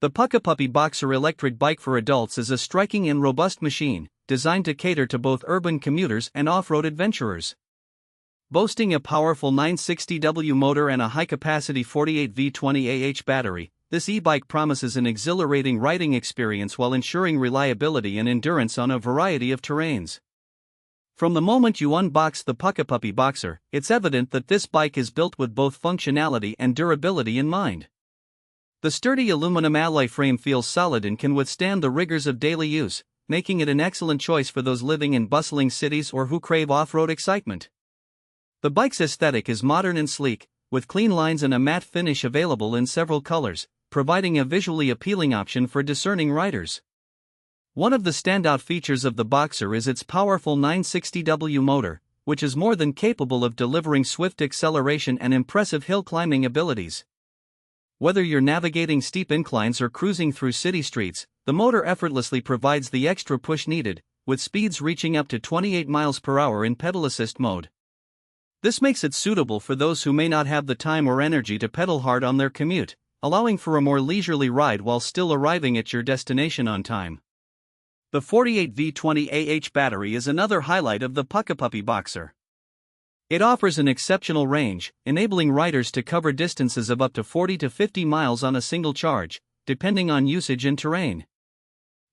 The PUCKIPUPPY Boxer Electric Bike for adults is a striking and robust machine, designed to cater to both urban commuters and off-road adventurers. Boasting a powerful 960W motor and a high-capacity 48V 20AH battery, this e-bike promises an exhilarating riding experience while ensuring reliability and endurance on a variety of terrains. From the moment you unbox the PUCKIPUPPY Boxer, it's evident that this bike is built with both functionality and durability in mind. The sturdy aluminum alloy frame feels solid and can withstand the rigors of daily use, making it an excellent choice for those living in bustling cities or who crave off-road excitement. The bike's aesthetic is modern and sleek, with clean lines and a matte finish available in several colors, providing a visually appealing option for discerning riders. One of the standout features of the Boxer is its powerful 960W motor, which is more than capable of delivering swift acceleration and impressive hill climbing abilities. Whether you're navigating steep inclines or cruising through city streets, the motor effortlessly provides the extra push needed, with speeds reaching up to 28 miles per hour in pedal assist mode. This makes it suitable for those who may not have the time or energy to pedal hard on their commute, allowing for a more leisurely ride while still arriving at your destination on time. The 48V 20AH battery is another highlight of the PUCKIPUPPY Boxer. It offers an exceptional range, enabling riders to cover distances of up to 40 to 50 miles on a single charge, depending on usage and terrain.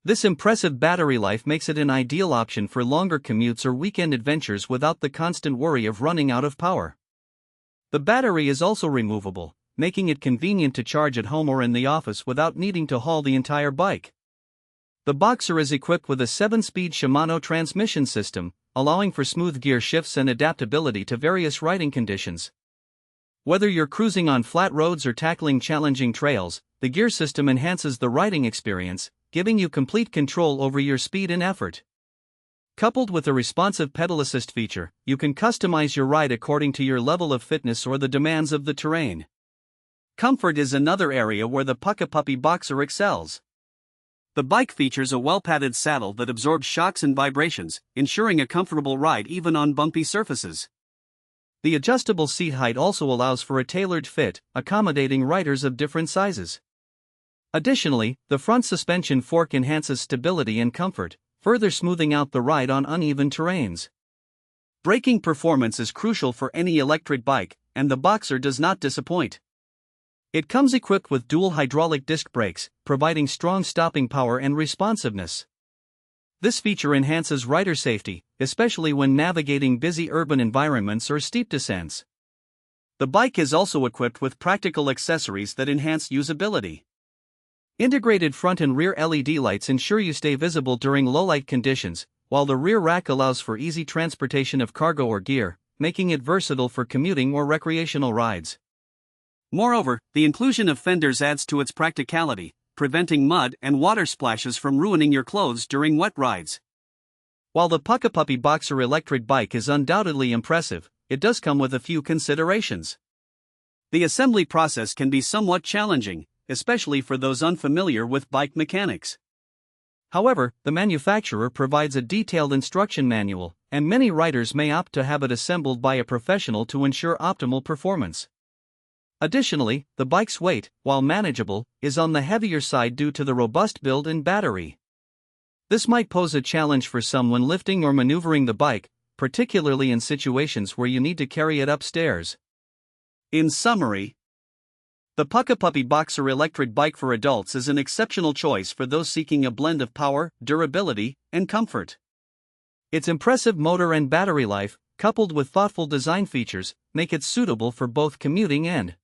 This impressive battery life makes it an ideal option for longer commutes or weekend adventures without the constant worry of running out of power. The battery is also removable, making it convenient to charge at home or in the office without needing to haul the entire bike. The Boxer is equipped with a 7-speed Shimano transmission system, allowing for smooth gear shifts and adaptability to various riding conditions. Whether you're cruising on flat roads or tackling challenging trails, the gear system enhances the riding experience, giving you complete control over your speed and effort. Coupled with a responsive pedal assist feature, you can customize your ride according to your level of fitness or the demands of the terrain. Comfort is another area where the PUCKIPUPPY Boxer excels. The bike features a well-padded saddle that absorbs shocks and vibrations, ensuring a comfortable ride even on bumpy surfaces. The adjustable seat height also allows for a tailored fit, accommodating riders of different sizes. Additionally, the front suspension fork enhances stability and comfort, further smoothing out the ride on uneven terrains. Braking performance is crucial for any electric bike, and the Boxer does not disappoint. It comes equipped with dual hydraulic disc brakes, providing strong stopping power and responsiveness. This feature enhances rider safety, especially when navigating busy urban environments or steep descents. The bike is also equipped with practical accessories that enhance usability. Integrated front and rear LED lights ensure you stay visible during low-light conditions, while the rear rack allows for easy transportation of cargo or gear, making it versatile for commuting or recreational rides. Moreover, the inclusion of fenders adds to its practicality, preventing mud and water splashes from ruining your clothes during wet rides. While the PUCKIPUPPY Boxer Electric Bike is undoubtedly impressive, it does come with a few considerations. The assembly process can be somewhat challenging, especially for those unfamiliar with bike mechanics. However, the manufacturer provides a detailed instruction manual, and many riders may opt to have it assembled by a professional to ensure optimal performance. Additionally, the bike's weight, while manageable, is on the heavier side due to the robust build and battery. This might pose a challenge for some when lifting or maneuvering the bike, particularly in situations where you need to carry it upstairs. In summary, the PUCKIPUPPY Boxer Electric Bike for adults is an exceptional choice for those seeking a blend of power, durability, and comfort. Its impressive motor and battery life, coupled with thoughtful design features, make it suitable for both commuting and